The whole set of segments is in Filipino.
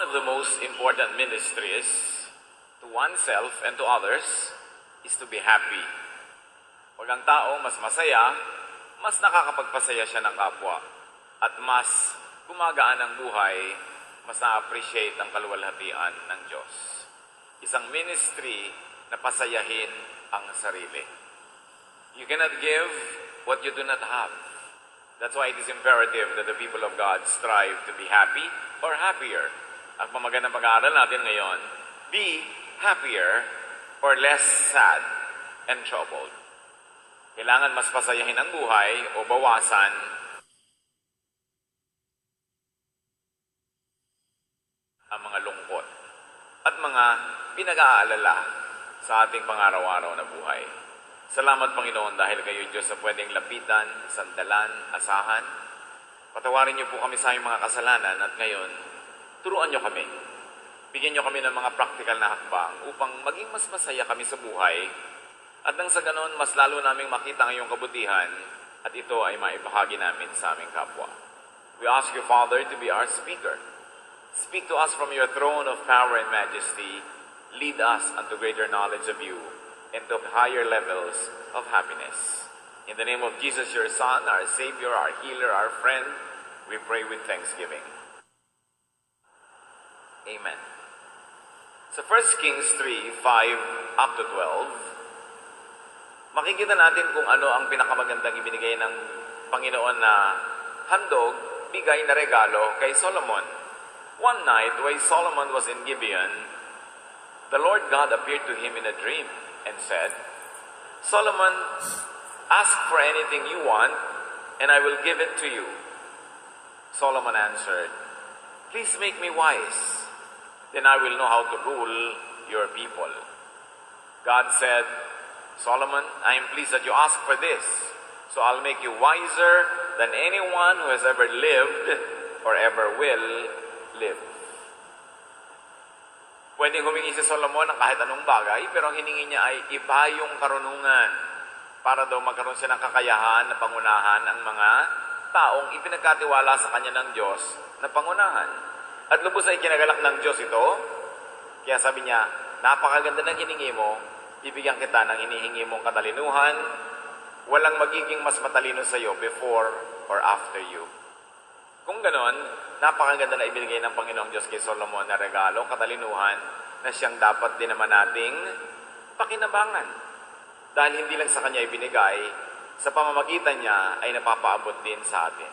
of the most important ministries to oneself and to others is to be happy. Pag ang tao mas masaya, mas nakakapagpasaya siya ng kapwa. At mas gumagaan ang buhay, mas na-appreciate ang kaluwalhatian ng Diyos. Isang ministry na pasayahin ang sarili. You cannot give what you do not have. That's why it is imperative that the people of God strive to be happy or happier. Ang pamagandang pag-aaral natin ngayon, be happier or less sad and troubled. Kailangan mas pasayahin ang buhay o bawasan ang mga lungkot at mga pinag-aalala sa ating pang-araw-araw na buhay. Salamat, Panginoon, dahil kayo, Diyos, sa pwedeng lapitan, sandalan, asahan. Patawarin niyo po kami sa aming mga kasalanan at ngayon, turuan niyo kami. Bigyan niyo kami ng mga practical na hakbang upang maging mas masaya kami sa buhay at nang sa ganon, mas lalo naming makita ang iyong kabutihan at ito ay maibahagi namin sa aming kapwa. We ask you, Father, to be our speaker. Speak to us from your throne of power and majesty. Lead us unto greater knowledge of you and to higher levels of happiness. In the name of Jesus, your Son, our Savior, our healer, our friend, we pray with thanksgiving. Amen. Sa 1 Kings 3, 5 up to 12, makikita natin kung ano ang pinakamagandang ibinigay ng Panginoon na handog, bigay na regalo kay Solomon. One night, while Solomon was in Gibeon, the Lord God appeared to him in a dream and said, Solomon, ask for anything you want, and I will give it to you. Solomon answered, please make me wise, then I will know how to rule your people. God said, Solomon, I am pleased that you ask for this, so I'll make you wiser than anyone who has ever lived or ever will live. Pwedeng humingi si Solomon ng kahit anong bagay, pero ang hiningi niya ay iba yung karunungan para daw magkaroon siya ng kakayahan na pangunahan ang mga taong ipinagkatiwala sa kanya ng Diyos na pangunahan. At lubos ay kinagalak ng Diyos ito, kaya sabi niya, napakaganda ng hiningi mo, ibigyan kita ng inihingi mong katalinuhan, walang magiging mas matalino sa iyo before or after you. Kung ganon, napakaganda na ibigay ng Panginoong Diyos kay Solomon na regalo, katalinuhan, na siyang dapat din naman nating pakinabangan. Dahil hindi lang sa kanya ibinigay, sa pamamagitan niya ay napapaabot din sa atin.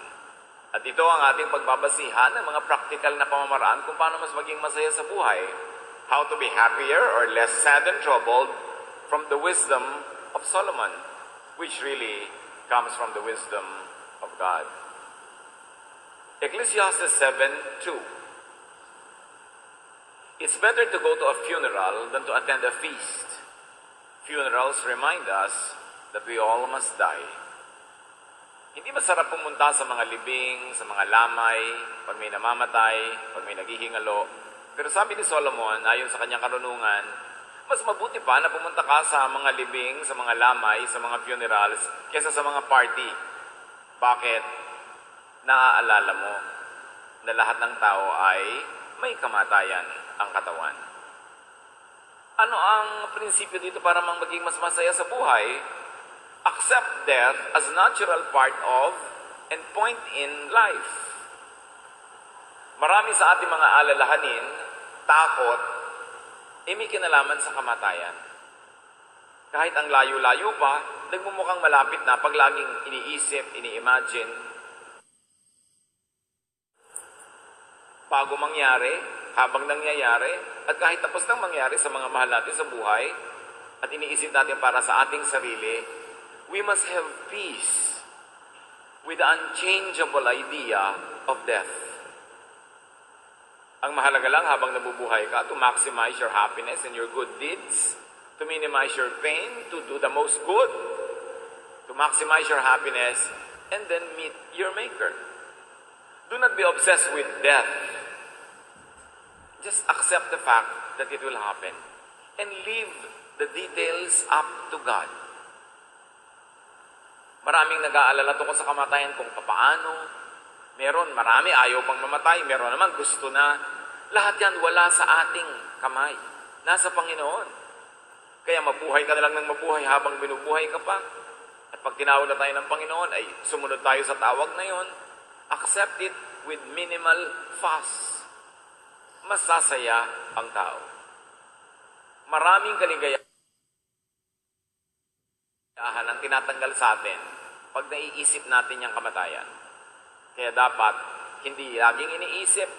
At ito ang ating pagbabasihan ng mga practical na pamamaraan kung paano mas maging masaya sa buhay. How to be happier or less sad and troubled from the wisdom of Solomon, which really comes from the wisdom of God. Ecclesiastes 7:2. It's better to go to a funeral than to attend a feast. Funerals remind us that we all must die. Hindi masarap pumunta sa mga libing, sa mga lamay, pag may namamatay, pag may naghihingalo. Pero sabi ni Solomon, ayon sa kanyang karunungan, mas mabuti pa na pumunta ka sa mga libing, sa mga lamay, sa mga funerals, kaysa sa mga party. Bakit? Naaalala mo na lahat ng tao ay may kamatayan ang katawan. Ano ang prinsipyo dito para maging mas masaya sa buhay? Accept death as natural part of and point in life. Marami sa ating mga alalahanin, takot, may kinalaman sa kamatayan. Kahit ang layo-layo pa, nagmumukhang malapit na pag laging iniisip, ini-imagine. Bago mangyari, habang nangyayari, at kahit tapos nang mangyari sa mga mahal natin sa buhay, at iniisip natin para sa ating sarili, we must have peace with the unchangeable idea of death. Ang mahalaga lang habang nabubuhay ka, to maximize your happiness and your good deeds, to minimize your pain, to do the most good, to maximize your happiness, and then meet your Maker. Do not be obsessed with death. Just accept the fact that it will happen and leave the details up to God. Maraming nag-aalala tungkol sa kamatayan kung paano. Marami ayaw pang mamatay, meron naman gusto na. Lahat yan wala sa ating kamay. Nasa Panginoon. Kaya mabuhay ka na lang ng mabuhay habang binubuhay ka pa. At pag tinawag na tayo ng Panginoon, ay sumunod tayo sa tawag na yon. Accept it with minimal fuss. Masasaya ang tao. Maraming kaligayahan ang tinatanggal sa atin pag naiisip natin yung kamatayan. Kaya dapat hindi laging iniisip.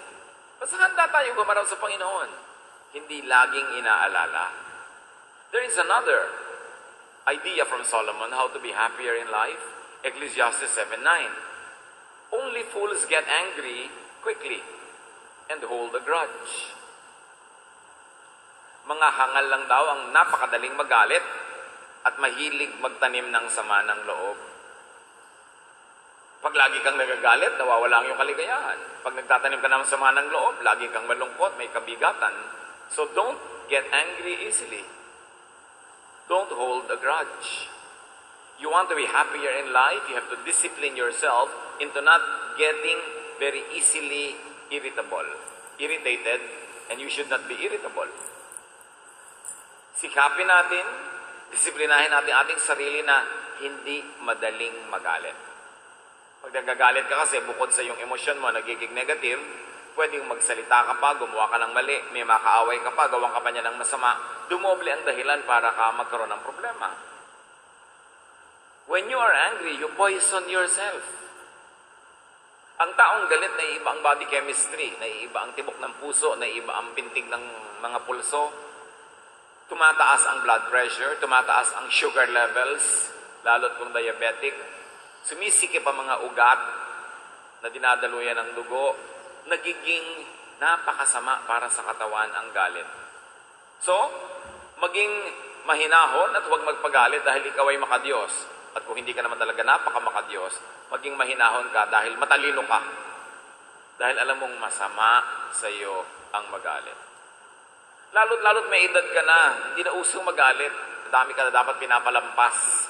Basta handa tayo gumaraw sa Panginoon. Hindi laging inaalala. There is another idea from Solomon how to be happier in life. Ecclesiastes 7:9. Only fools get angry quickly and hold a grudge. Mga hangal lang daw ang napakadaling magalit at mahilig magtanim ng sama ng loob. Pag lagi kang nagagalit, nawawala ang iyong kaligayahan. Pag nagtatanim ka ng sama ng loob, lagi kang malungkot, may kabigatan. So don't get angry easily. Don't hold a grudge. You want to be happier in life, you have to discipline yourself into not getting very easily irritated, and you should not be irritable. Sikapin natin, disiplinahin natin ating sarili na hindi madaling magalit. Pag nagagalit ka kasi, bukod sa yung emosyon mo nagiging negative, pwedeng magsalita ka pa, gumawa ka ng mali, may makaaway ka pa, gawang ka pa niya ng masama, dumoble ang dahilan para ka magkaroon ng problema. When you are angry, you poison yourself. Ang taong galit, naiiba ang body chemistry, naiiba ang tibok ng puso, naiiba ang pintig ng mga pulso, tumataas ang blood pressure, tumataas ang sugar levels, lalo't kung diabetic, sumisikip ang mga ugat na dinadaluyan ng dugo, nagiging napakasama para sa katawan ang galit. So, maging mahinahon at huwag magpagalit dahil ikaw ay makadiyos. At kung hindi ka naman talaga napakamakadiyos, maging mahinahon ka dahil matalino ka. Dahil alam mong masama sa iyo ang magalit. Lalo't may edad ka na, hindi na usong magalit. Dami ka na dapat pinapalampas.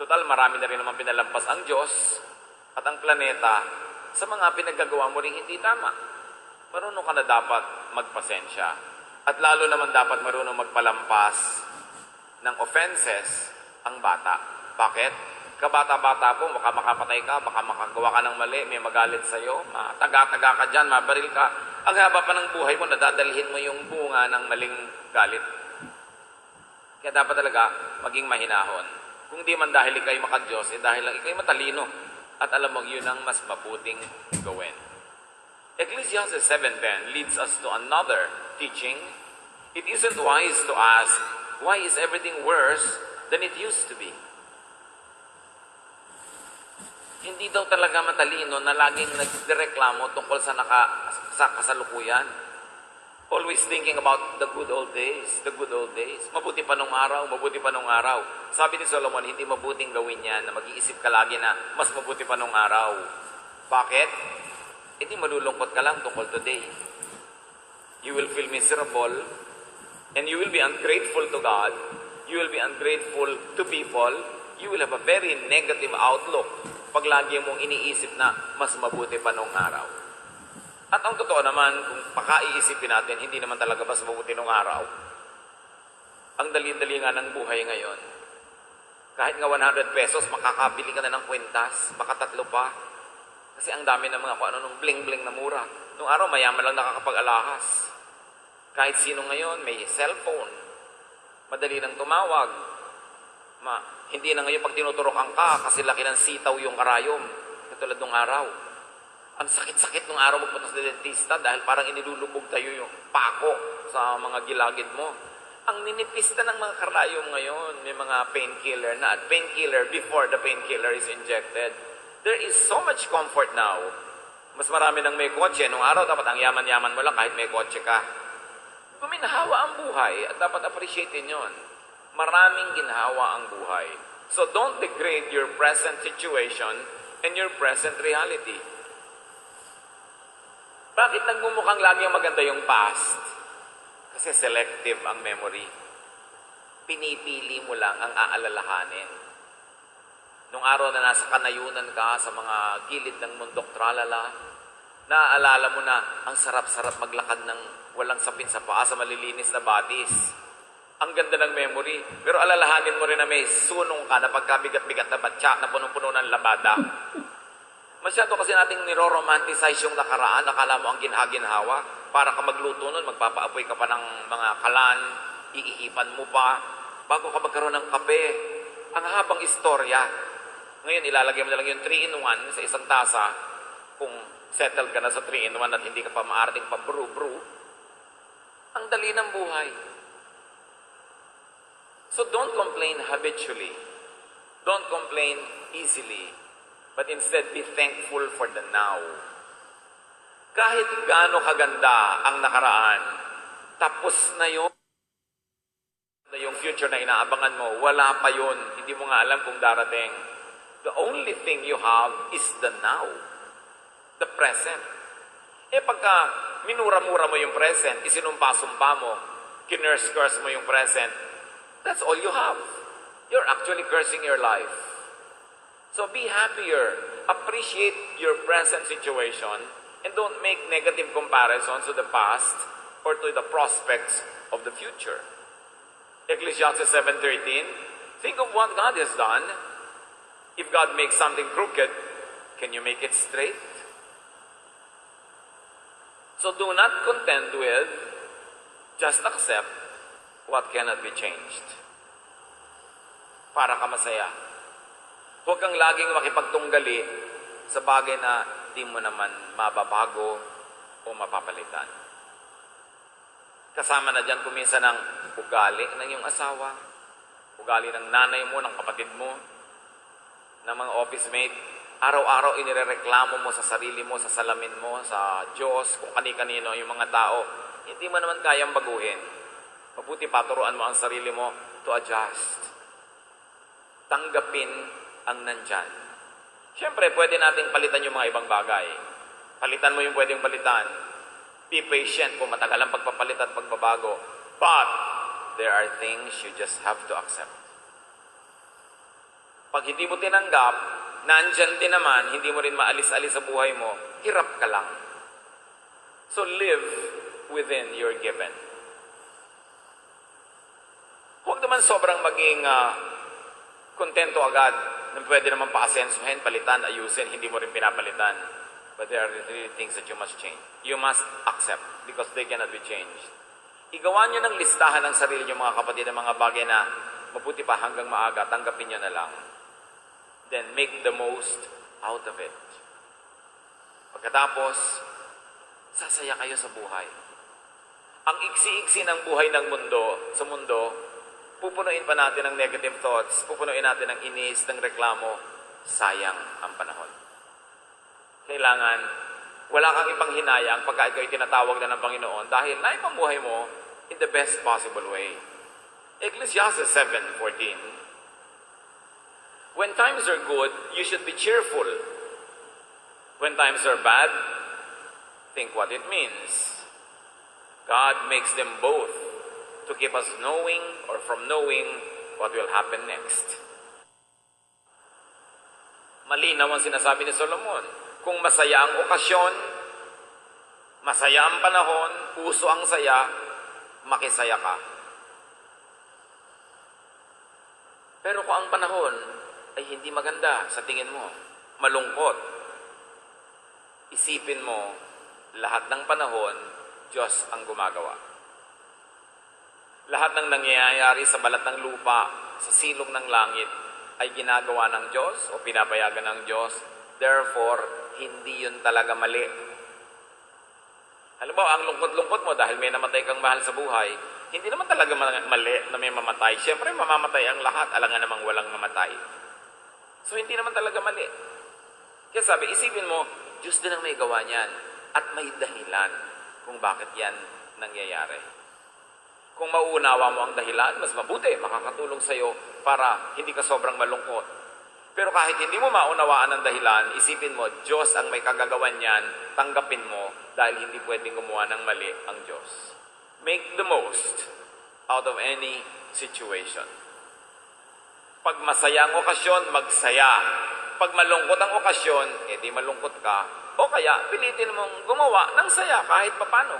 Total, marami na rin naman pinalampas ang Diyos at ang planeta sa mga pinagagawa mo rin hindi tama. Marunong ka na dapat magpasensya. At lalo naman dapat marunong magpalampas ng offenses ang bata. Bakit? Kabata-bata po, baka makapatay ka, baka makagawa ka ng mali, may magalit sa'yo, mataga-taga ka dyan, mabaril ka. Ang haba pa ng buhay mo, nadadalhin mo yung bunga ng maling galit. Kaya dapat talaga maging mahinahon. Kung di man dahil ikaw'y makadiyos, dahil lang ikaw'y matalino. At alam mo, yun ang mas mabuting gawin. Ecclesiastes 7:10 leads us to another teaching. It isn't wise to ask, why is everything worse than it used to be? Hindi daw talaga matalino na laging nagdireklamo tungkol sa kasalukuyan. Always thinking about the good old days, the good old days. Mabuti pa nung araw, mabuti pa nung araw. Sabi ni Solomon, hindi mabuting gawin yan na mag-iisip ka lagi na mas mabuti pa nung araw. Bakit? Hindi malulungkot ka lang tungkol today. You will feel miserable and you will be ungrateful to God. You will be ungrateful to people. You will have a very negative outlook pag lagi mong iniisip na mas mabuti pa nung araw. At ang totoo naman, kung pakaiisipin natin, hindi naman talaga mas mabuti nung araw. Ang dali-dali nga ng buhay ngayon. Kahit nga 100 pesos, makakabili ka na ng kwintas, baka 3 pa. Kasi ang dami ng mga kung ano nung bling-bling na mura. Nung araw, mayaman lang nakakapag-alahas. Kahit sino ngayon, may cellphone. Madali nang tumawag. Hindi na ngayon pag tinuturokan ka, kasi laki ng sitaw yung karayom. Katulad nung araw. Ang sakit-sakit nung araw magpunta sa dentista dahil parang inilulubog tayo yung pako sa mga gilagid mo. Ang ninipista ng mga karayom ngayon, may mga painkiller na at painkiller before the painkiller is injected. There is so much comfort now. Mas marami nang may kotse. Nung araw, dapat ang yaman-yaman mo lang kahit may kotse ka. Guminhawa ang buhay at dapat appreciatein yon. Maraming ginhawa ang buhay. So don't degrade your present situation and your present reality. Bakit nagmumukhang lagi ang maganda yung past? Kasi selective ang memory. Pinipili mo lang ang aalalahanin. Nung araw na nasa kanayunan ka sa mga gilid ng mundok tralala, Naaalala mo na ang sarap-sarap maglakad ng walang sapin sa paa sa malilinis na batis. Ang ganda ng memory. Pero alalahanin mo rin na may sunong ka na pagkabigat-bigat na batya na punong-puno ng labada. Masyado kasi nating niro-romanticize yung nakaraan. Akala mo ang ginhawa. Para ka magluto nun, magpapaapoy ka pa ng mga kalan, iihipan mo pa, bago ka magkaroon ng kape. Ang habang istorya. Ngayon, ilalagay mo na lang yung 3-in-1 sa isang tasa. Kung settle ka na sa 3-in-1 at hindi ka pa maarating pa brew. Ang dali ng buhay. So don't complain habitually. Don't complain easily. But instead, be thankful for the now. Kahit gaano kaganda ang nakaraan, tapos na yung future na inaabangan mo, wala pa yun. Hindi mo nga alam kung darating. The only thing you have is the now. The present. Pagka minura-mura mo yung present, isinumpa-sumpa mo, kinurse-curse mo yung present, that's all you have. You're actually cursing your life. So be happier. Appreciate your present situation and don't make negative comparisons to the past or to the prospects of the future. Ecclesiastes 7:13, think of what God has done. If God makes something crooked, can you make it straight? So do not contend with, just accept what cannot be changed. Para ka masaya. Huwag kang laging makipagtunggali sa bagay na di mo naman mababago o mapapalitan. Kasama na dyan kuminsan ng ugali ng iyong asawa, ugali ng nanay mo, ng kapatid mo, ng mga office mate. Araw-araw inirereklamo mo sa sarili mo, sa salamin mo, sa Diyos, kung kani-kanino yung mga tao. Hindi mo naman kayang baguhin. Mabuti paturuan mo ang sarili mo to adjust. Tanggapin ang nandyan. Siyempre, pwede nating palitan yung mga ibang bagay. Palitan mo yung pwedeng palitan. Be patient kung matagal ang pagpapalit at pagbabago. But, there are things you just have to accept. Pag hindi mo tinanggap, nandyan din naman, hindi mo rin maalis-alis sa buhay mo, hirap ka lang. So live within your given. Huwag naman sobrang maging kontento agad na pwede naman pa-asensuhin, palitan, ayusin, hindi mo rin pinapalitan. But there are really things that you must change. You must accept because they cannot be changed. Igawa nyo ng listahan ng sarili nyo mga kapatid ng mga bagay na mabuti pa hanggang maaga, tanggapin nyo na lang. Then make the most out of it. Pagkatapos, sasaya kayo sa buhay. Ang iksi-iksi ng buhay ng mundo, sa mundo, pupunuin pa natin ng negative thoughts, pupunuin natin ng inis, ng reklamo, sayang ang panahon. Kailangan, wala kang ipang hinayang pagka ikaw tinatawag na ng Panginoon dahil naipamuhay mo in the best possible way. Ecclesiastes 7:14. When times are good, you should be cheerful. When times are bad, think what it means. God makes them both to keep us knowing or from knowing what will happen next. Malinaw ang sinasabi ni Solomon. Kung masaya ang okasyon, masaya ang panahon, puso ang saya, makisaya ka. Pero kung ang panahon ay hindi maganda sa tingin mo, malungkot, isipin mo, lahat ng panahon, Diyos ang gumagawa. Lahat ng nangyayari sa balat ng lupa, sa silong ng langit, ay ginagawa ng Diyos o pinapayagan ng Diyos. Therefore, hindi yun talaga mali. Alam mo, ang lungkot-lungkot mo dahil may namatay kang mahal sa buhay, hindi naman talaga mali na may mamatay. Siyempre, mamamatay ang lahat, alangan namang walang mamatay. So, hindi naman talaga mali. Kaya sabi, isipin mo, Diyos din ang may gawa niyan at may dahilan kung bakit yan nangyayari. Kung mauunawa mo ang dahilan, mas mabuti, makakatulong sa'yo para hindi ka sobrang malungkot. Pero kahit hindi mo maunawaan ang dahilan, isipin mo, Diyos ang may kagagawan niyan, tanggapin mo dahil hindi pwedeng gumawa ng mali ang Diyos. Make the most out of any situation. Pag masaya ang okasyon, magsaya. Pag malungkot ang okasyon, di malungkot ka. O kaya, pilitin mong gumawa ng saya kahit papano.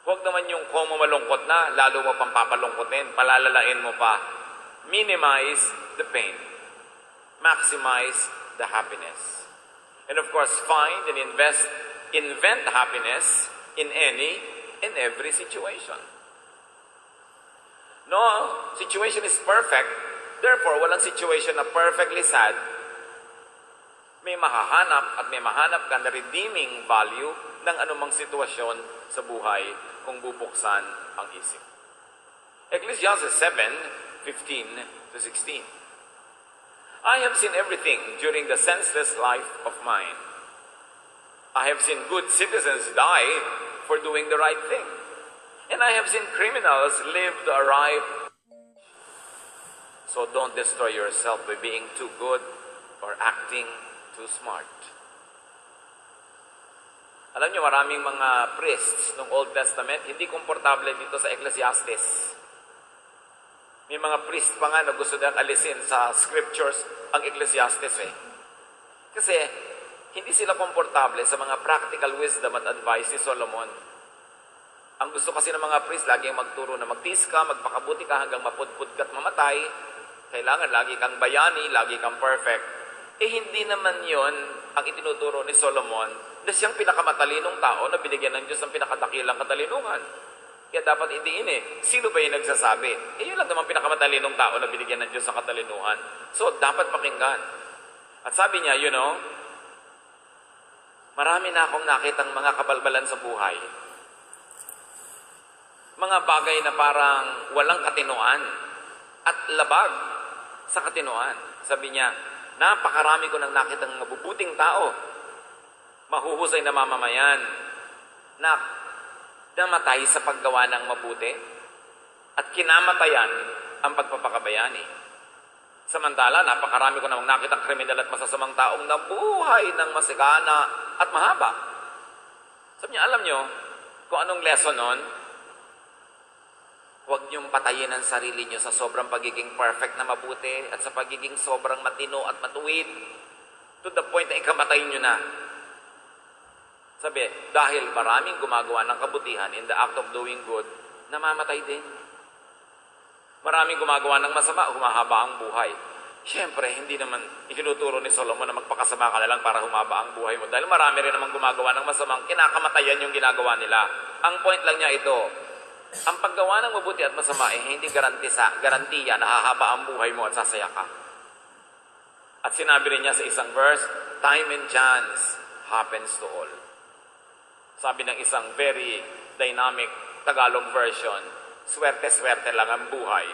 Huwag naman yung kung mo malungkot na, lalo mo pang papalungkotin, palalalain mo pa. Minimize the pain. Maximize the happiness. And of course, find and invent happiness in any and every situation. No situation is perfect, therefore, walang situation na perfectly sad. May mahahanap at may mahanap ka na redeeming value ng anumang sitwasyon sa buhay kung bubuksan ang isip. Ecclesiastes 7:15-16. I have seen everything during the senseless life of mine. I have seen good citizens die for doing the right thing. And I have seen criminals live to arrive. So don't destroy yourself by being too good or acting too smart. Alam niyo, maraming mga priests ng Old Testament hindi komportable dito sa Ecclesiastes. May mga priest pa nga na gusto nilang alisin sa scriptures ang Ecclesiastes Kasi hindi sila komportable sa mga practical wisdom at advice ni Solomon. Ang gusto kasi ng mga priest, laging magturo na magtiis ka, magpakabuti ka hanggang mapudpud ka at mamatay. Kailangan lagi kang bayani, lagi kang perfect. Hindi naman yon ang itinuturo ni Solomon na siyang pinakamatalinong tao na binigyan ng Diyos ng pinakadakilang katalinuhan. Kaya dapat indiin sino ba yung nagsasabi? Yun lang naman pinakamatalinong tao na binigyan ng Diyos ng katalinuhan. So, dapat pakinggan. At sabi niya, marami na akong nakitang mga kabalbalan sa buhay. Mga bagay na parang walang katinoan at labag sa katinoan. Sabi niya, napakarami ko nang nakitang mabubuting tao, mahuhusay na mamamayan, na namatay sa paggawa ng mabuti at kinamatayan ang pagpapakabayani. Samantala, napakarami ko namang nakitang kriminal at masasamang taong nabuhay ng masigana at mahaba. Sabi niya, alam niyo kung anong lesson nun? Huwag niyong patayin ang sarili niyo sa sobrang pagiging perfect na mabuti at sa pagiging sobrang matino at matuwid to the point na ikamatayin niyo na. Sabi, dahil maraming gumagawa ng kabutihan in the act of doing good, namamatay din. Maraming gumagawa ng masama, humahaba ang buhay. Siyempre, hindi naman itinuturo ni Solomon na magpakasama ka na lang para humaba ang buhay mo. Dahil marami rin naman gumagawa ng masamang kinakamatayan yung ginagawa nila. Ang point lang niya ito, ang paggawa ng mabuti at masama hindi garantiya na hahaba ang buhay mo at sasaya ka. At sinabi rin niya sa isang verse, time and chance happens to all. Sabi ng isang very dynamic Tagalog version, swerte-swerte lang ang buhay.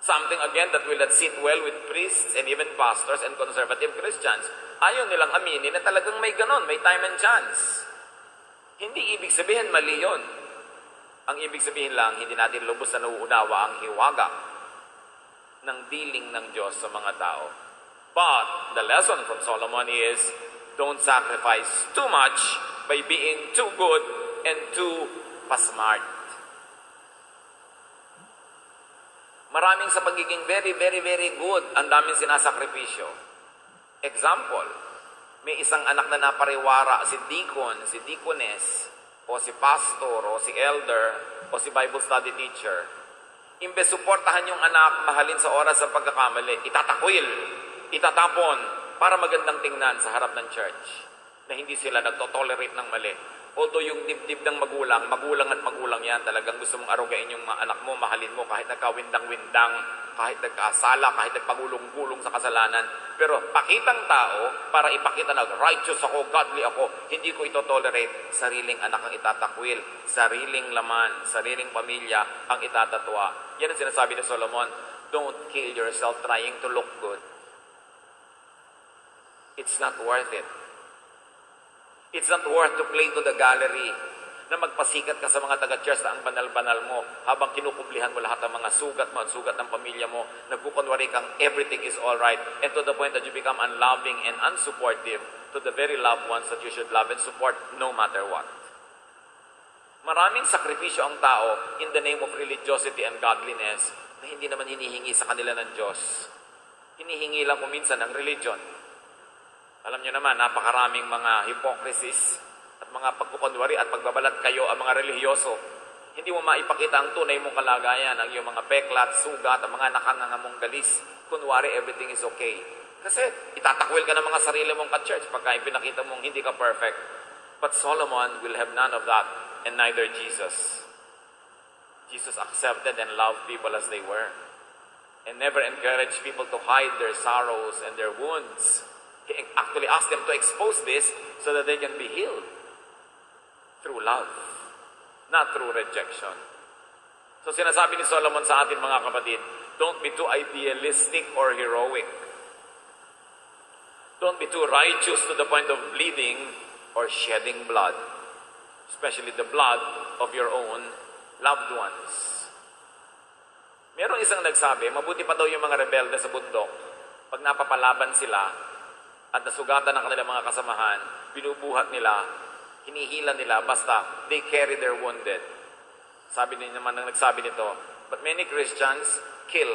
Something again that will not sit well with priests and even pastors and conservative Christians. Ayaw nilang aminin na talagang may ganon, may time and chance. Hindi ibig sabihin mali yun. Ang ibig sabihin lang, hindi natin lubos na nauunawa ang hiwaga ng dealing ng Diyos sa mga tao. But the lesson from Solomon is, don't sacrifice too much by being too good and too pasmart. Maraming sa pagiging very, very, very good, ang daming sinasakripisyo. Example, may isang anak na napariwara, si deacon, si deaconess, o si pastor, o si elder, o si Bible study teacher. Imbes suportahan yung anak, mahalin sa oras ng pagkakamali, itatakwil, itatapon, para magandang tingnan sa harap ng church, na hindi sila nagtotolerate ng mali. Although yung dibdib ng magulang at magulang yan, talagang gusto mong arugain yung mga anak mo, mahalin mo kahit nagkawindang-windang, kahit nagkasala, kahit nagpagulong-gulong sa kasalanan. Pero pakitang tao, para ipakita na righteous ako, godly ako, hindi ko ito tolerate. Sariling anak ang itatakwil, sariling laman, sariling pamilya ang itatatwa. Yan ang sinasabi ni Solomon, don't kill yourself trying to look good. It's not worth it. It's not worth to play to the gallery na magpasikat ka sa mga taga-church na ang banal-banal mo habang kinukumplihan mo lahat ng mga sugat mo at sugat ng pamilya mo, nagkukunwari kang everything is alright, and to the point that you become unloving and unsupportive to the very loved ones that you should love and support no matter what. Maraming sakripisyo ang tao in the name of religiosity and godliness na hindi naman hinihingi sa kanila ng Diyos. hinihingi lang kuminsan ng religion. Alam niyo naman, napakaraming mga hypocrisies at mga pagkukunwari at pagbabalat kayo ang mga relihiyoso. Hindi mo maipakita ang tunay mong kalagayan, ang iyong mga peklat, sugat, ang mga nakangangamong galis. Kunwari, everything is okay. Kasi itatakwil ka ng mga sarili mong ka-church pagka ipinakita mong hindi ka perfect. But Solomon will have none of that, and neither Jesus. Jesus accepted and loved people as they were, and never encouraged people to hide their sorrows and their wounds. He actually asked them to expose this so that they can be healed through love, not through rejection. So sinasabi ni Solomon sa atin mga kapatid, don't be too idealistic or heroic. Don't be too righteous to the point of bleeding or shedding blood, especially the blood of your own loved ones. Merong isang nagsabi, mabuti pa daw yung mga rebelde sa bundok. Pag napapalaban sila at nasugatan ng kanilang mga kasamahan, binubuhat nila, hinihila nila, basta they carry their wounded. Sabi din naman ng nagsabi nito, but many Christians kill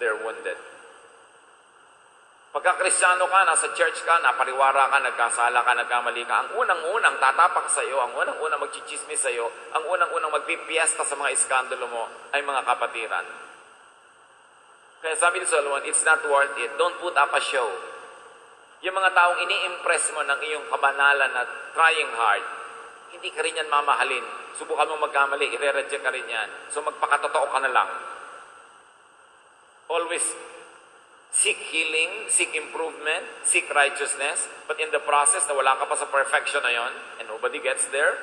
their wounded. Pagka Kristiyano ka, nasa church ka, napariwara ka, nagkasala ka, nagkamali ka, ang unang-unang tatapak sa iyo, ang unang-unang magchichismis sa iyo, ang unang-unang magpipiesta sa mga iskandalo mo ay mga kapatiran. Kaya sabi ni Solomon, it's not worth it. Don't put up a show. Yung mga taong ini-impress mo ng iyong kabanalan at trying hard, hindi ka rin yan mamahalin. Subukan mo magkamali, i-reject ka rin yan. So magpakatotoo ka na lang. Always seek healing, seek improvement, seek righteousness, but in the process na wala ka pa sa perfection na yon, and nobody gets there,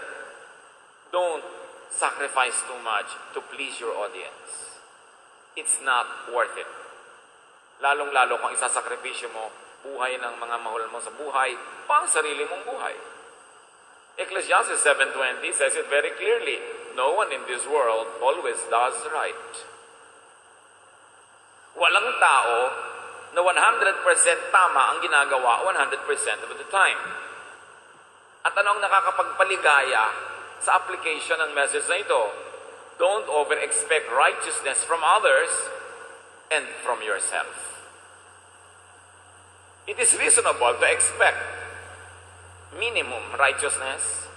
don't sacrifice too much to please your audience. It's not worth it. Lalong-lalo kung isasakripisyo mo buhay ng mga mahal mo sa buhay, pang sarili mong buhay. Ecclesiastes 7:20 says it very clearly, no one in this world always does right. Walang tao na 100% tama ang ginagawa 100% of the time. At anong nakakapagpaligaya sa application ng message na ito? Don't over-expect righteousness from others and from yourself. It is reasonable to expect minimum righteousness,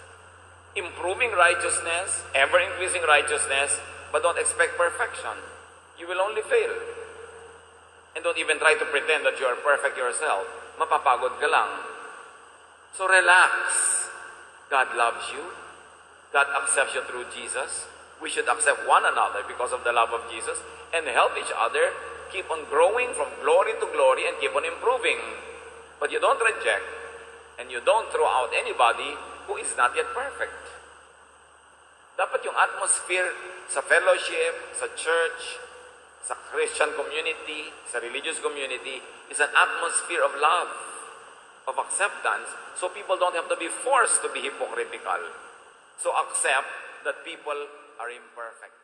improving righteousness, ever-increasing righteousness, but don't expect perfection. You will only fail. And don't even try to pretend that you are perfect yourself. Mapapagod ka lang. So relax. God loves you. God accepts you through Jesus. We should accept one another because of the love of Jesus and help each other keep on growing from glory to glory and keep on improving. But you don't reject and you don't throw out anybody who is not yet perfect. Dapat yung atmosphere sa fellowship, sa church, sa Christian community, sa religious community, is an atmosphere of love, of acceptance, so people don't have to be forced to be hypocritical. So accept that people are imperfect.